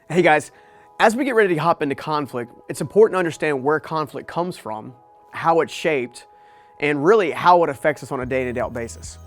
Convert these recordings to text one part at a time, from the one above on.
Hey guys, as we get ready to hop into conflict, it's important to understand where conflict comes from, how it's shaped, and really how it affects us on a day-to-day basis.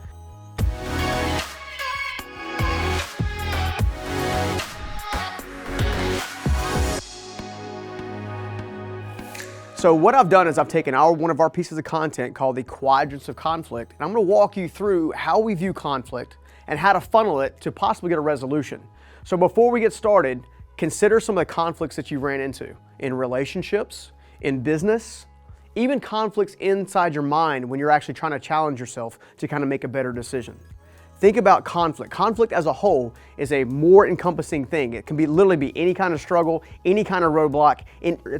So what I've done is I've taken one of our pieces of content called the quadrants of conflict, and I'm going to walk you through how we view conflict and how to funnel it to possibly get a resolution. So before we get started, consider some of the conflicts that you ran into in relationships, in business, even conflicts inside your mind when you're actually trying to challenge yourself to kind of make a better decision. Think about conflict. Conflict as a whole is a more encompassing thing. It can literally be any kind of struggle, any kind of roadblock.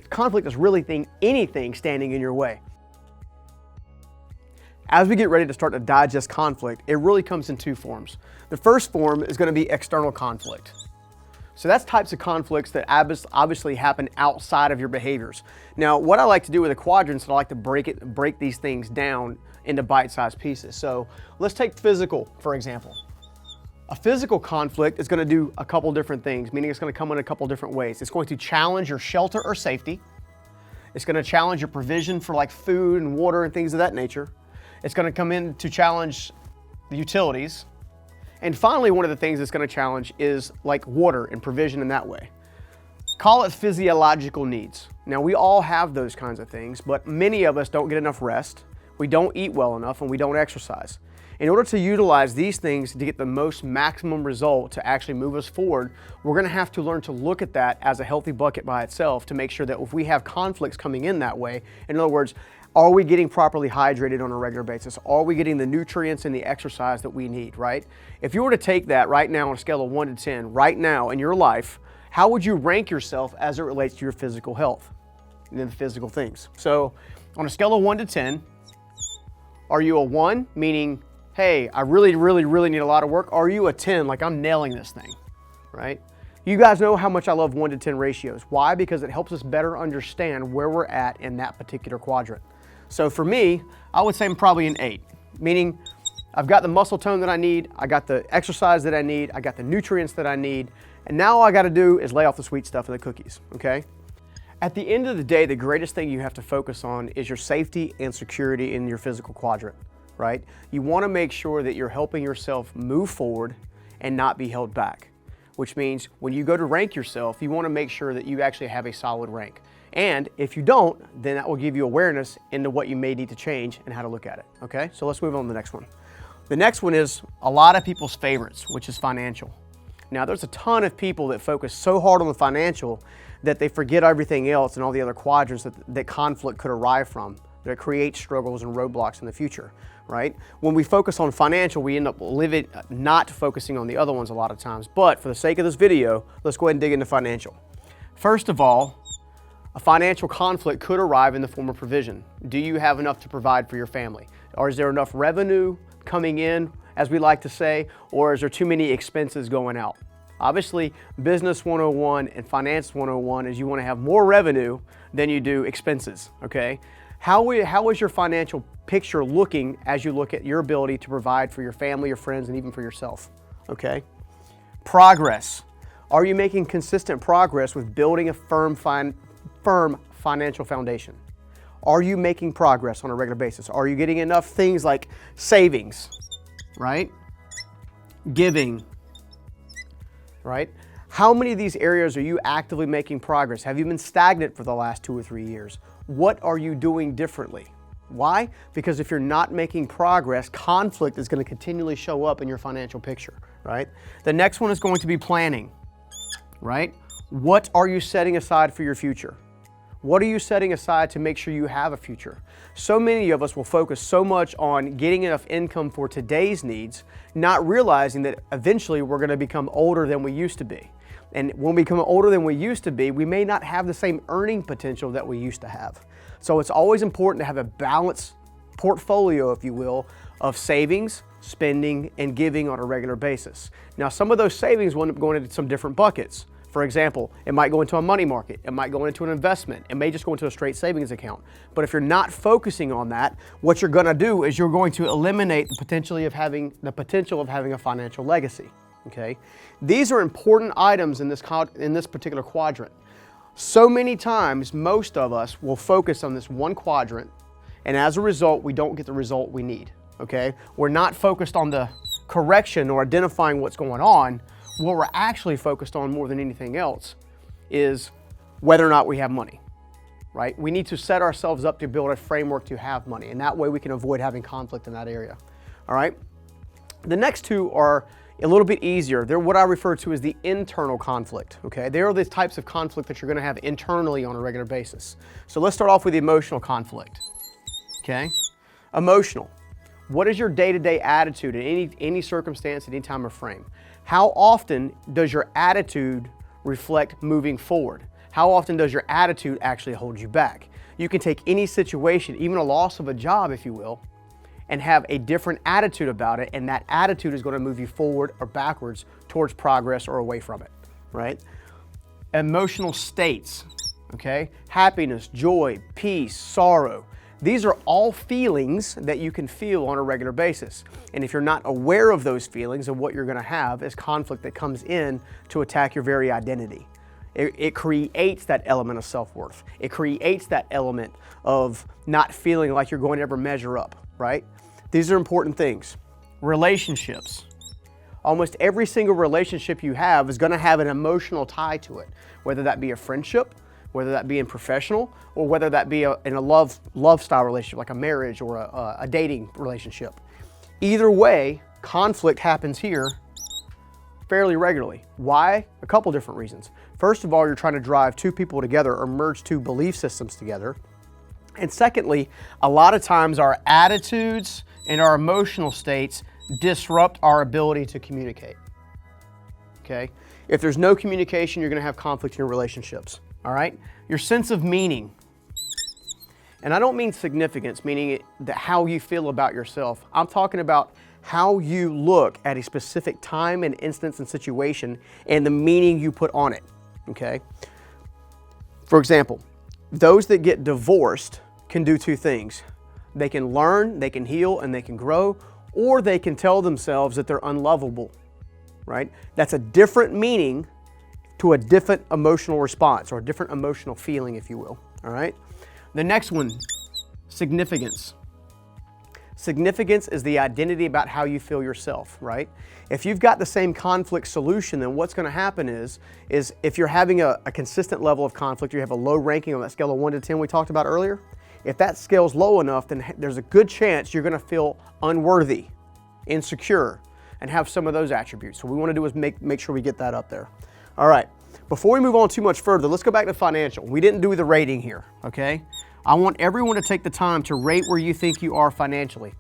Conflict is really anything standing in your way. As we get ready to start to digest conflict, it really comes in two forms. The first form is going to be external conflict. So that's types of conflicts that obviously happen outside of your behaviors. Now, what I like to do with the quadrants is I like to break these things down into bite-sized pieces. So let's take physical, for example. A physical conflict is going to do a couple different things, meaning it's going to come in a couple different ways. It's going to challenge your shelter or safety. It's going to challenge your provision for like food and water and things of that nature. It's going to come in to challenge the utilities. And finally, one of the things that's going to challenge is like water and provision in that way. Call it physiological needs. Now, we all have those kinds of things, but many of us don't get enough rest. We don't eat well enough and we don't exercise. In order to utilize these things to get the most maximum result to actually move us forward, we're going to have to learn to look at that as a healthy bucket by itself to make sure that if we have conflicts coming in that way, in other words, are we getting properly hydrated on a regular basis? Are we getting the nutrients and the exercise that we need, right? If you were to take that right now on a scale of 1 to 10, right now in your life, how would you rank yourself as it relates to your physical health and the physical things? So on a scale of 1 to 10, are you a 1, meaning, hey, I really need a lot of work? Or are you a 10, like I'm nailing this thing, right? You guys know how much I love 1 to 10 ratios. Why? Because it helps us better understand where we're at in that particular quadrant. So for me, I would say I'm probably an 8, meaning I've got the muscle tone that I need, I got the exercise that I need, I got the nutrients that I need, and now all I got to do is lay off the sweet stuff and the cookies, okay? At the end of the day, the greatest thing you have to focus on is your safety and security in your physical quadrant, right? You want to make sure that you're helping yourself move forward and not be held back, which means when you go to rank yourself, you want to make sure that you actually have a solid rank. And if you don't, then that will give you awareness into what you may need to change and how to look at it, okay? So let's move on to the next one. The next one is a lot of people's favorites, which is financial. Now, there's a ton of people that focus so hard on the financial that they forget everything else and all the other quadrants that conflict could arrive from, that create struggles and roadblocks in the future, right? When we focus on financial, we end up not focusing on the other ones a lot of times. But for the sake of this video, let's go ahead and dig into financial. First of all, a financial conflict could arrive in the form of provision. Do you have enough to provide for your family? Or is there enough revenue coming in, as we like to say, or is there too many expenses going out? Obviously, Business 101 and Finance 101 is you want to have more revenue than you do expenses, okay? How is your financial picture looking as you look at your ability to provide for your family, your friends, and even for yourself, okay? Progress. Are you making consistent progress with building a firm financial foundation? Are you making progress on a regular basis? Are you getting enough things like savings, right? Giving, right? How many of these areas are you actively making progress? Have you been stagnant for the last 2 or 3 years? What are you doing differently? Why? Because if you're not making progress, conflict is going to continually show up in your financial picture, right? The next one is going to be planning, right? What are you setting aside for your future? What are you setting aside to make sure you have a future? So many of us will focus so much on getting enough income for today's needs, not realizing that eventually we're going to become older than we used to be. And when we become older than we used to be, we may not have the same earning potential that we used to have. So it's always important to have a balanced portfolio, if you will, of savings, spending, and giving on a regular basis. Now, some of those savings will end up going into some different buckets. For example, it might go into a money market, it might go into an investment, it may just go into a straight savings account. But if you're not focusing on that, what you're gonna do is you're going to eliminate the potential of having a financial legacy. okay? These are important items in this particular quadrant. So many times, most of us will focus on this one quadrant, and as a result, we don't get the result we need, okay? We're not focused on the correction or identifying what's going on. What we're actually focused on more than anything else is whether or not we have money, right? We need to set ourselves up to build a framework to have money, and that way we can avoid having conflict in that area, all right? The next two are a little bit easier. They're what I refer to as the internal conflict, okay? They are the types of conflict that you're gonna have internally on a regular basis. So let's start off with the emotional conflict, okay? Emotional. What is your day-to-day attitude in any circumstance, at any time or frame? How often does your attitude reflect moving forward? How often does your attitude actually hold you back? You can take any situation, even a loss of a job, if you will, and have a different attitude about it, and that attitude is going to move you forward or backwards towards progress or away from it, right? Emotional states, okay? Happiness, joy, peace, sorrow. These are all feelings that you can feel on a regular basis. And if you're not aware of those feelings, and what you're going to have is conflict that comes in to attack your very identity. It creates that element of self-worth. It creates that element of not feeling like you're going to ever measure up, right? These are important things. Relationships. Almost every single relationship you have is going to have an emotional tie to it, whether that be a friendship, whether that be in professional, or whether that be in a love style relationship, like a marriage or a dating relationship. Either way, conflict happens here fairly regularly. Why? A couple different reasons. First of all, you're trying to drive two people together or merge two belief systems together. And secondly, a lot of times our attitudes and our emotional states disrupt our ability to communicate, okay? If there's no communication, you're gonna have conflict in your relationships. All right? Your sense of meaning. And I don't mean significance, meaning that how you feel about yourself. I'm talking about how you look at a specific time and instance and situation and the meaning you put on it, okay? For example, those that get divorced can do two things. They can learn, they can heal, and they can grow, or they can tell themselves that they're unlovable, right? That's a different meaning to a different emotional response or a different emotional feeling, if you will, all right? The next one, significance. Significance is the identity about how you feel yourself, right? If you've got the same conflict solution, then what's gonna happen is if you're having a consistent level of conflict, you have a low ranking on that scale of 1 to 10 we talked about earlier, if that scale's low enough, then there's a good chance you're gonna feel unworthy, insecure, and have some of those attributes. So what we wanna do is make sure we get that up there. All right, before we move on too much further, let's go back to financial. We didn't do the rating here, okay? I want everyone to take the time to rate where you think you are financially,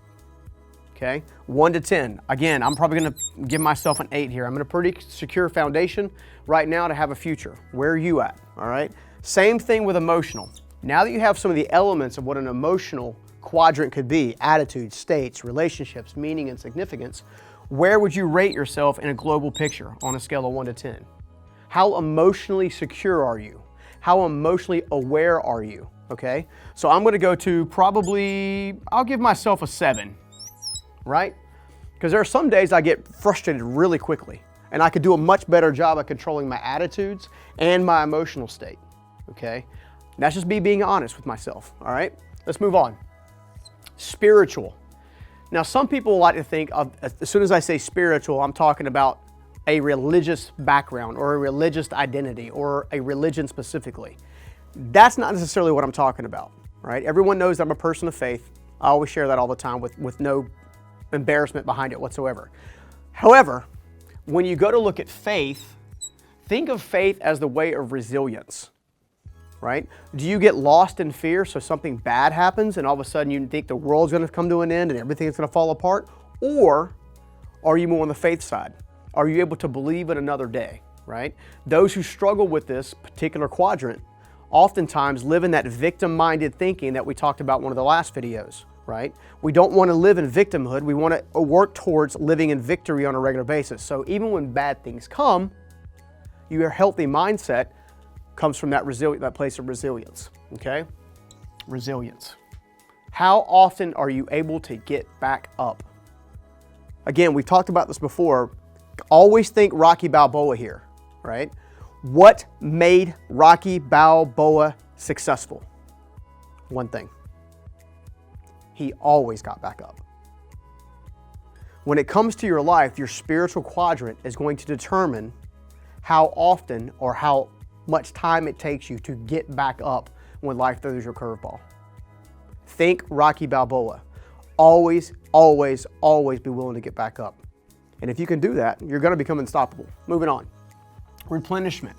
okay? 1 to 10. Again, I'm probably gonna give myself an 8 here. I'm in a pretty secure foundation right now to have a future. Where are you at, all right? Same thing with emotional. Now that you have some of the elements of what an emotional quadrant could be, attitude, states, relationships, meaning, and significance, where would you rate yourself in a global picture on a scale of 1 to 10? How emotionally secure are you? How emotionally aware are you? Okay, so I'm gonna go to probably, I'll give myself a 7, right? Because there are some days I get frustrated really quickly, and I could do a much better job of controlling my attitudes and my emotional state, okay? That's just me being honest with myself, all right? Let's move on. Spiritual. Now, some people like to think of, as soon as I say spiritual, I'm talking about a religious background or a religious identity or a religion specifically. That's not necessarily what I'm talking about, right? Everyone knows I'm a person of faith. I always share that all the time with no embarrassment behind it whatsoever. However, when you go to look at faith, think of faith as the way of resilience, right? Do you get lost in fear so something bad happens and all of a sudden you think the world's gonna come to an end and everything's gonna fall apart? Or are you more on the faith side? Are you able to believe in another day, right? Those who struggle with this particular quadrant oftentimes live in that victim-minded thinking that we talked about in one of the last videos, right? We don't want to live in victimhood. We want to work towards living in victory on a regular basis. So even when bad things come, your healthy mindset comes from that place of resilience, okay? Resilience. How often are you able to get back up? Again, we've talked about this before. always think Rocky Balboa here, right? What made Rocky Balboa successful? One thing. He always got back up. When it comes to your life, your spiritual quadrant is going to determine how often or how much time it takes you to get back up when life throws your curveball. Think Rocky Balboa. Always, always, always be willing to get back up. And if you can do that, you're going to become unstoppable. Moving on. Replenishment.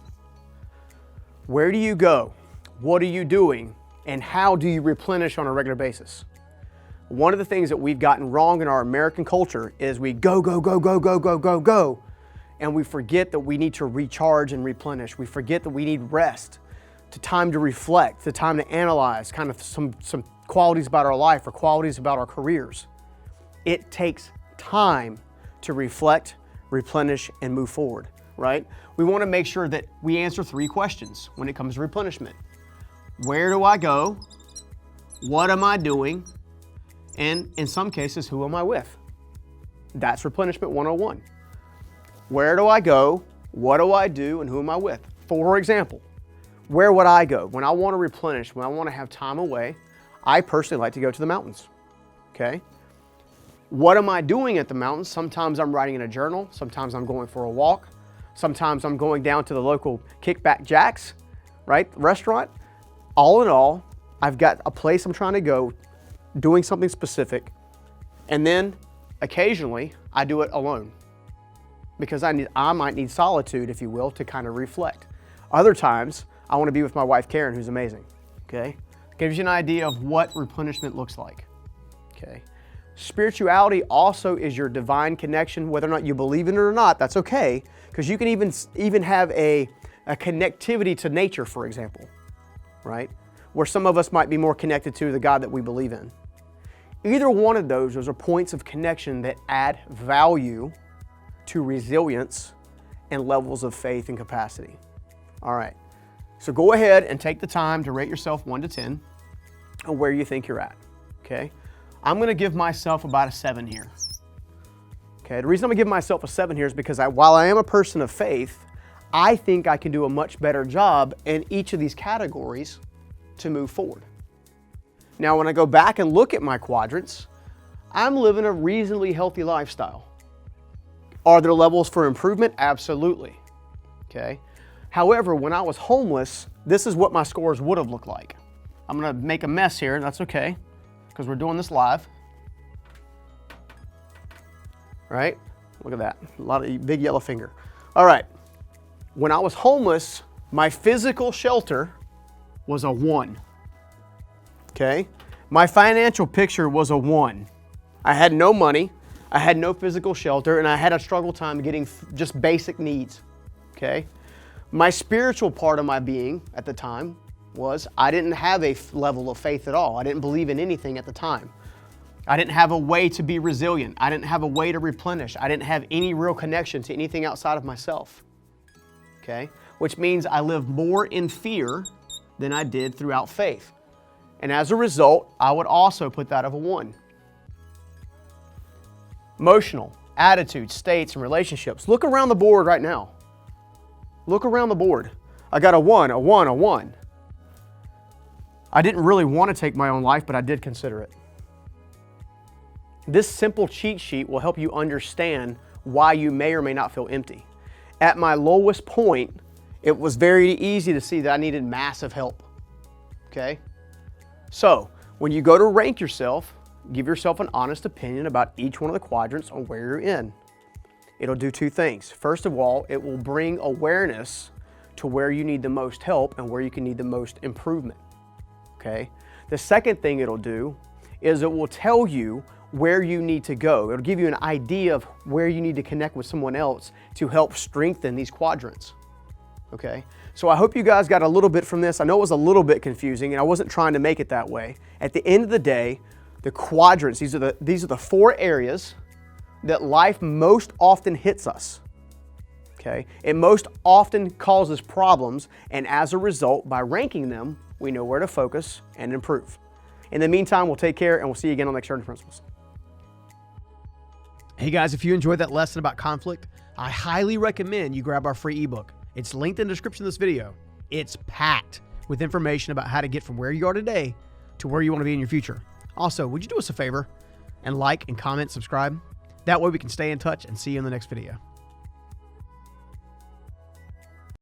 Where do you go? What are you doing? And how do you replenish on a regular basis? One of the things that we've gotten wrong in our American culture is we go, go, go, go, go, go, go, go. And we forget that we need to recharge and replenish. We forget that we need rest, to time to reflect, the time to analyze kind of some qualities about our life or qualities about our careers. It takes time to reflect, replenish, and move forward, right? We want to make sure that we answer 3 questions when it comes to replenishment. Where do I go? What am I doing? And in some cases, who am I with? That's replenishment 101. Where do I go? What do I do? And who am I with? For example, where would I go? When I want to replenish, when I want to have time away, I personally like to go to the mountains, okay? What am I doing at the mountains? Sometimes I'm writing in a journal. Sometimes I'm going for a walk. Sometimes I'm going down to the local Kickback Jack's, right, restaurant. All in all, I've got a place I'm trying to go, doing something specific, and then occasionally I do it alone because I might need solitude, if you will, to kind of reflect. Other times, I want to be with my wife, Karen, who's amazing, okay? Gives you an idea of what replenishment looks like, okay? Spirituality also is your divine connection. Whether or not you believe in it or not, that's okay, because you can even have a connectivity to nature, for example, right? Where some of us might be more connected to the God that we believe in. Either one of those are points of connection that add value to resilience and levels of faith and capacity. All right, so go ahead and take the time to rate yourself 1 to 10 on where you think you're at, okay? I'm gonna give myself about a 7 here. Okay, the reason I'm gonna give myself a 7 here is because while I am a person of faith, I think I can do a much better job in each of these categories to move forward. Now, when I go back and look at my quadrants, I'm living a reasonably healthy lifestyle. Are there levels for improvement? Absolutely, okay? However, when I was homeless, this is what my scores would have looked like. I'm gonna make a mess here, and that's okay, because we're doing this live. Right? Look at that, a lot of big yellow finger. All right, when I was homeless, my physical shelter was a 1. Okay? My financial picture was a 1. I had no money, I had no physical shelter, and I had a struggle time getting just basic needs. Okay? My spiritual part of my being at the time was I didn't have a level of faith at all. I didn't believe in anything at the time. I didn't have a way to be resilient. I didn't have a way to replenish. I didn't have any real connection to anything outside of myself. Okay? Which means I lived more in fear than I did throughout faith. And as a result, I would also put that of a 1. Emotional, attitude, states, and relationships. Look around the board right now. Look around the board. I got a 1, a 1, a 1. I didn't really want to take my own life, but I did consider it. This simple cheat sheet will help you understand why you may or may not feel empty. At my lowest point, it was very easy to see that I needed massive help. Okay? So, when you go to rank yourself, give yourself an honest opinion about each one of the quadrants on where you're in. It'll do 2 things. First of all, it will bring awareness to where you need the most help and where you can need the most improvement. Okay? The second thing it'll do is it will tell you where you need to go. It'll give you an idea of where you need to connect with someone else to help strengthen these quadrants. Okay? So I hope you guys got a little bit from this. I know it was a little bit confusing and I wasn't trying to make it that way. At the end of the day, the quadrants, these are the 4 areas that life most often hits us. Okay? It most often causes problems, and as a result, by ranking them, we know where to focus and improve. In the meantime, we'll take care and we'll see you again on the Next Journey Principles. Hey guys, if you enjoyed that lesson about conflict, I highly recommend you grab our free ebook. It's linked in the description of this video. It's packed with information about how to get from where you are today to where you want to be in your future. Also, would you do us a favor and like and comment, subscribe? That way we can stay in touch and see you in the next video.